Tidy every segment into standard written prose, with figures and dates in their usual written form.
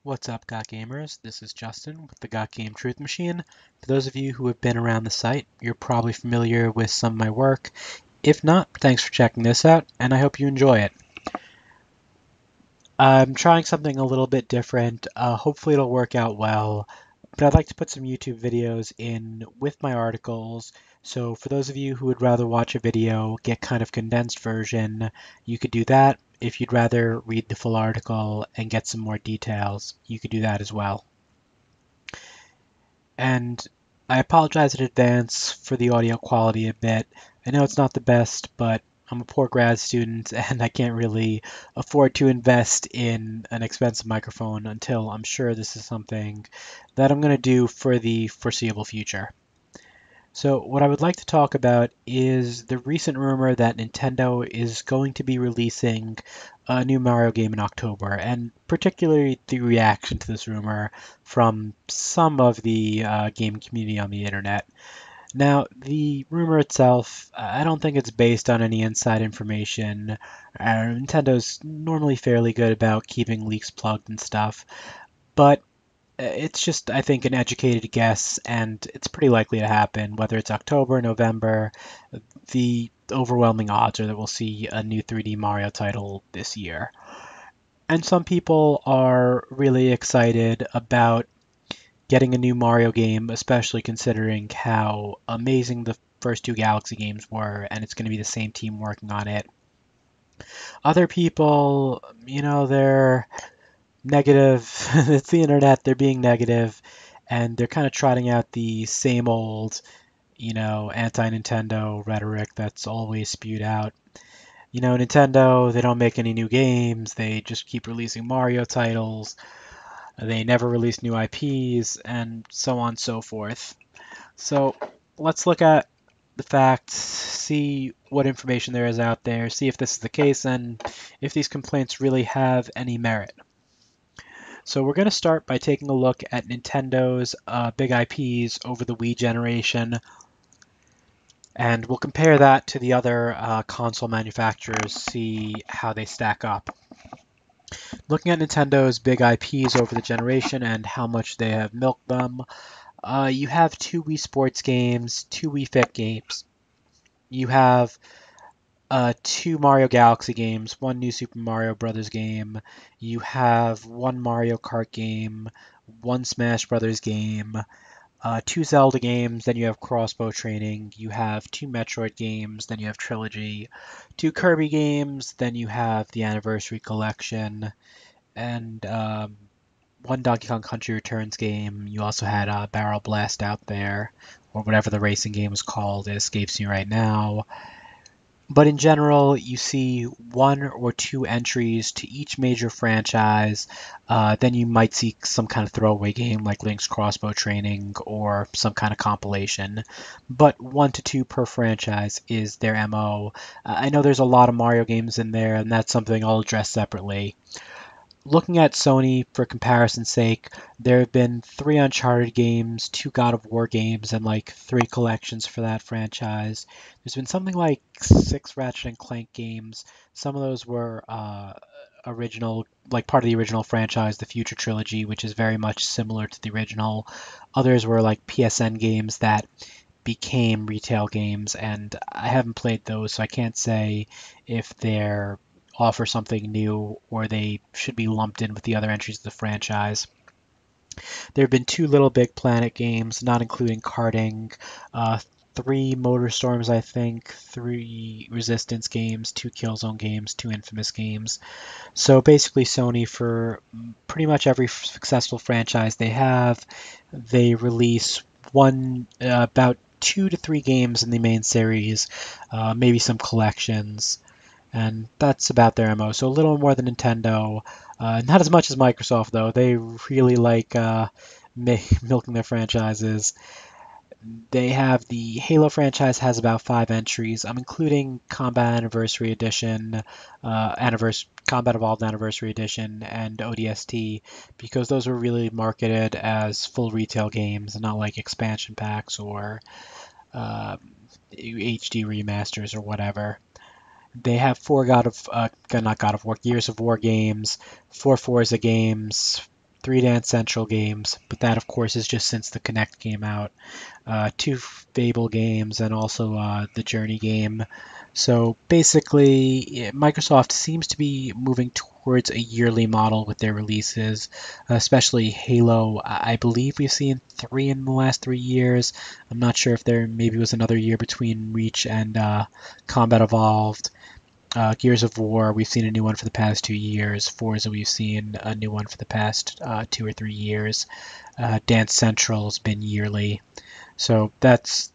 What's up, GOT Gamers? This is Justin with the GOT Game Truth Machine. For those of you who have been around the site, you're probably familiar with some of my work. If not, thanks for checking this out, and I hope you enjoy it. I'm trying something a little bit different. Hopefully it'll work out well, but I'd like to put some YouTube videos in with my articles. So for those of you who would rather watch a video, get kind of condensed version, you could do that. If you'd rather read the full article and get some more details, you could do that as well. And I apologize in advance for the audio quality a bit. I know it's not the best, but I'm a poor grad student and I can't really afford to invest in an expensive microphone until I'm sure this is something that I'm going to do for the foreseeable future. So what I would like to talk about is the recent rumor that Nintendo is going to be releasing a new Mario game in October, and particularly the reaction to this rumor from some of the game community on the internet. Now, the rumor itself, I don't think it's based on any inside information. Nintendo's normally fairly good about keeping leaks plugged and stuff, but it's just, I think, an educated guess, and it's pretty likely to happen. Whether it's October, November, the overwhelming odds are that we'll see a new 3D Mario title this year. And some people are really excited about getting a new Mario game, especially considering how amazing the first two Galaxy games were, and it's going to be the same team working on it. Other people, they're negative. It's the internet. They're being negative, and they're kind of trotting out the same old, anti-Nintendo rhetoric that's always spewed out. Nintendo, they don't make any new games. They just keep releasing Mario titles. They never release new IPs, and so on and so forth. So let's look at the facts, see what information there is out there, see if this is the case, and if these complaints really have any merit. So we're going to start by taking a look at Nintendo's big IPs over the Wii generation, and we'll compare that to the other console manufacturers, see how they stack up. Looking at Nintendo's big IPs over the generation and how much they have milked them, you have two Wii Sports games, two Wii Fit games. You have two Mario Galaxy games, one New Super Mario Brothers game. You have one Mario Kart game, one Smash Brothers game, two Zelda games. Then you have Crossbow Training. You have two Metroid games. Then you have Trilogy, two Kirby games. Then you have the Anniversary Collection, and one Donkey Kong Country Returns game. You also had Barrel Blast out there, or whatever the racing game was called. It escapes me right now. But in general, you see one or two entries to each major franchise. Then you might see some kind of throwaway game like Link's Crossbow Training or some kind of compilation. But one to two per franchise is their MO. I know there's a lot of Mario games in there, and that's something I'll address separately. Looking at Sony for comparison's sake, there have been three Uncharted games, two God of War games, and like three collections for that franchise. There's been something like six Ratchet and Clank games. Some of those were original, like part of the original franchise, the Future Trilogy, which is very much similar to the original. Others were like PSN games that became retail games, and I haven't played those, so I can't say if they're offer something new or they should be lumped in with the other entries of the franchise. There have been two Little Big Planet games, not including karting, three Motor Storms, I think, three Resistance games, two Killzone games, two Infamous games. So basically, Sony, for pretty much every successful franchise they have, they release about 2 to 3 games in the main series, maybe some collections, and that's about their MO. So a little more than Nintendo, not as much as Microsoft though. They really like milking their franchises. They have the Halo franchise has about 5 entries. I'm including Combat Anniversary Edition, Combat Evolved Anniversary Edition, and ODST because those were really marketed as full retail games, not like expansion packs or HD remasters or whatever. They have four not God of War, Gears of War games, four Forza games, 3 Dance Central games, but that of course is just since the Connect came out. 2 Fable games, and also the Journey game. So basically, Microsoft seems to be moving towards a yearly model with their releases, especially Halo. I believe we've seen 3 in the last 3 years. I'm not sure if there maybe was another year between Reach and Combat Evolved. Gears of War, we've seen a new one for the past 2 years. Forza, we've seen a new one for the past 2 or 3 years. Dance Central's been yearly. So that's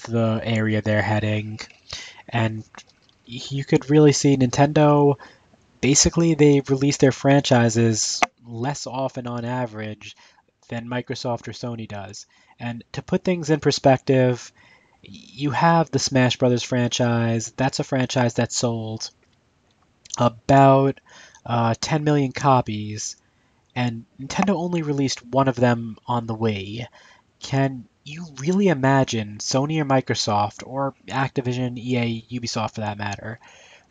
the area they're heading. And you could really see Nintendo, basically, they release their franchises less often on average than Microsoft or Sony does. And to put things in perspective, you have the Smash Brothers franchise. That's a franchise that sold about 10 million copies, and Nintendo only released one of them on the Wii. Can you really imagine Sony or Microsoft, or Activision, EA, Ubisoft for that matter,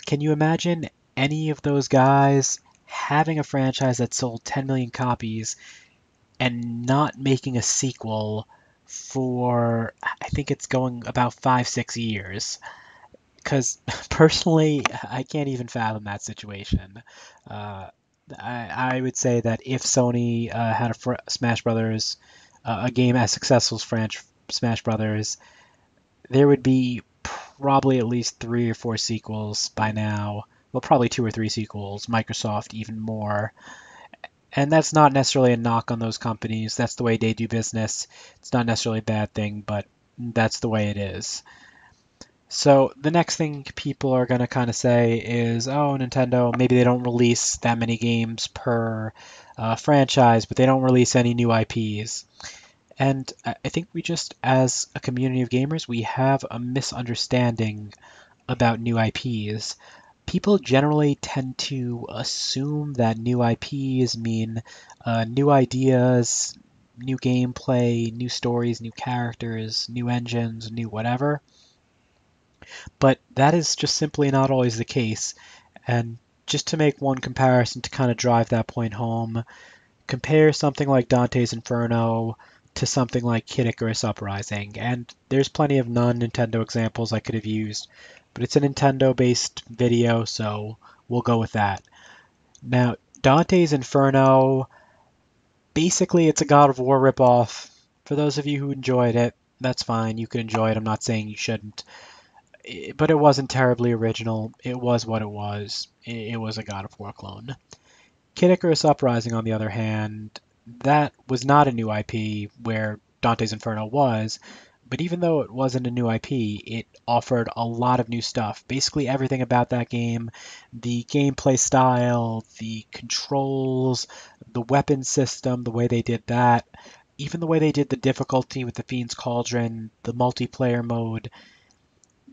can you imagine any of those guys having a franchise that sold 10 million copies and not making a sequel for, I think it's going about 5, 6 years? Because personally, I can't even fathom that situation. Uh, I would say that if Sony had a Smash Brothers, a game as successful as Smash Brothers, there would be probably at least 3 or 4 sequels by now. Well, probably 2 or 3 sequels. Microsoft even more. And that's not necessarily a knock on those companies. That's the way they do business. It's not necessarily a bad thing, but that's the way it is. So the next thing people are going to kind of say is, oh, Nintendo, maybe they don't release that many games per franchise, but they don't release any new IPs. And I think we just, as a community of gamers, we have a misunderstanding about new IPs. People generally tend to assume that new IPs mean new ideas, new gameplay, new stories, new characters, new engines, new whatever. But that is just simply not always the case. And just to make one comparison to kind of drive that point home, compare something like Dante's Inferno to something like Kid Icarus Uprising. And there's plenty of non-Nintendo examples I could have used, but it's a Nintendo-based video, so we'll go with that. Now, Dante's Inferno, basically it's a God of War ripoff. For those of you who enjoyed it, that's fine. You can enjoy it. I'm not saying you shouldn't. But it wasn't terribly original. It was what it was. It was a God of War clone. Kid Icarus Uprising, on the other hand, that was not a new IP where Dante's Inferno was, but even though it wasn't a new IP, it offered a lot of new stuff. Basically, everything about that game, the gameplay style, the controls, the weapon system, the way they did that, even the way they did the difficulty with the Fiend's Cauldron, the multiplayer mode,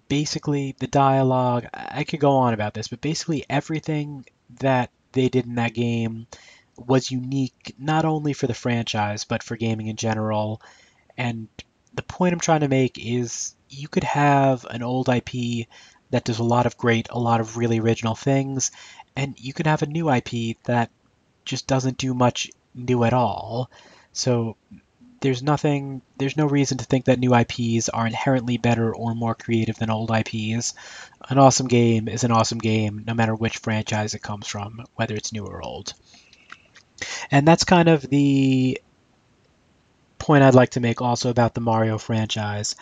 basically the dialogue. I could go on about this, but basically everything that they did in that game was unique not only for the franchise but for gaming in general. And the point I'm trying to make is you could have an old IP that does a lot of really original things, and you could have a new IP that just doesn't do much new at all. So there's no reason to think that new IPs are inherently better or more creative than old IPs. An awesome game is an awesome game, no matter which franchise it comes from, whether it's new or old. And that's kind of the point I'd like to make also about the Mario franchise.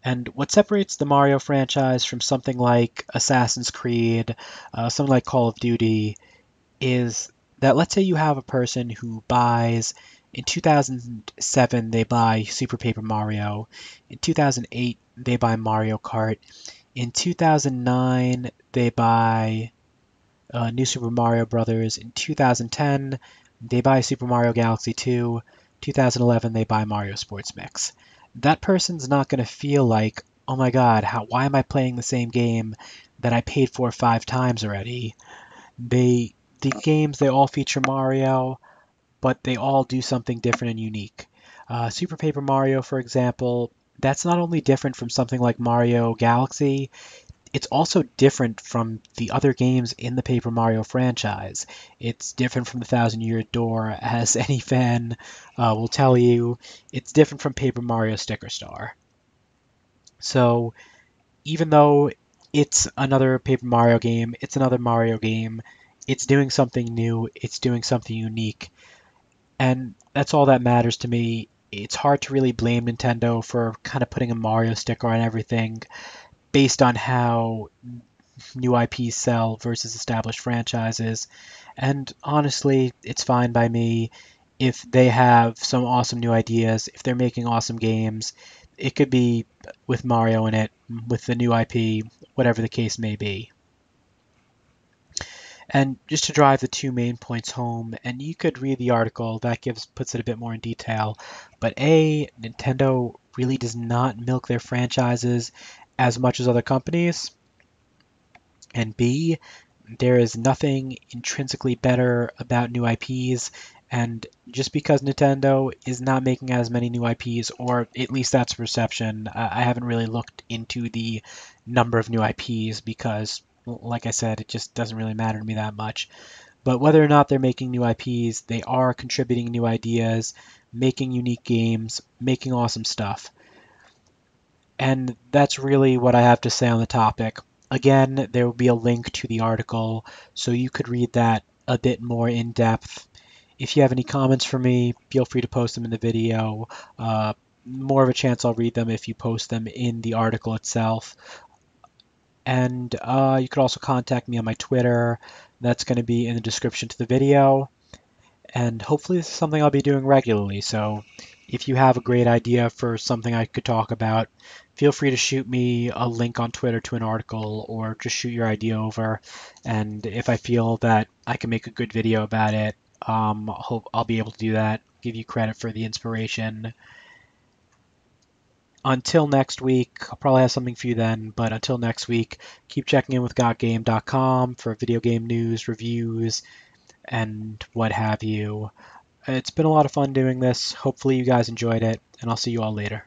And what separates the Mario franchise from something like Assassin's Creed, something like Call of Duty, is that let's say you have a person who buys in 2007 they buy Super Paper Mario, in 2008 they buy Mario Kart, in 2009 they buy New Super Mario Brothers, in 2010 they buy Super Mario Galaxy 2, 2011 they buy Mario Sports Mix. That person's not going to feel like, oh my god, why am I playing the same game that I paid for 5 times already? The games, they all feature Mario, but they all do something different and unique. Super Paper Mario, for example, that's not only different from something like Mario Galaxy, it's also different from the other games in the Paper Mario franchise. It's different from the Thousand Year Door, as any fan will tell you. It's different from Paper Mario Sticker Star. So even though it's another Paper Mario game, it's another Mario game, it's doing something new, it's doing something unique, and that's all that matters to me. It's hard to really blame Nintendo for kind of putting a Mario sticker on everything based on how new IPs sell versus established franchises. And honestly, it's fine by me if they have some awesome new ideas, if they're making awesome games. It could be with Mario in it, with the new IP, whatever the case may be. And just to drive the two main points home, and you could read the article that gives puts it a bit more in detail, but A, Nintendo really does not milk their franchises as much as other companies, and B, there is nothing intrinsically better about new IPs, and just because Nintendo is not making as many new IPs, or at least that's perception, I haven't really looked into the number of new IPs because, like I said, it just doesn't really matter to me that much. But whether or not they're making new IPs, they are contributing new ideas, making unique games, making awesome stuff. And that's really what I have to say on the topic. Again, there will be a link to the article, so you could read that a bit more in depth. If you have any comments for me, feel free to post them in the video. Uh, More of a chance I'll read them if you post them in the article itself. And you could also contact me on my Twitter. That's going to be in the description to the video, and hopefully this is something I'll be doing regularly. So if you have a great idea for something I could talk about, feel free to shoot me a link on Twitter to an article or just shoot your idea over. And if I feel that I can make a good video about it, hope I'll be able to do that. Give you credit for the inspiration. Until next week, I'll probably have something for you then, but until next week, keep checking in with gotgame.com for video game news, reviews, and what have you. It's been a lot of fun doing this. Hopefully, you guys enjoyed it, and I'll see you all later.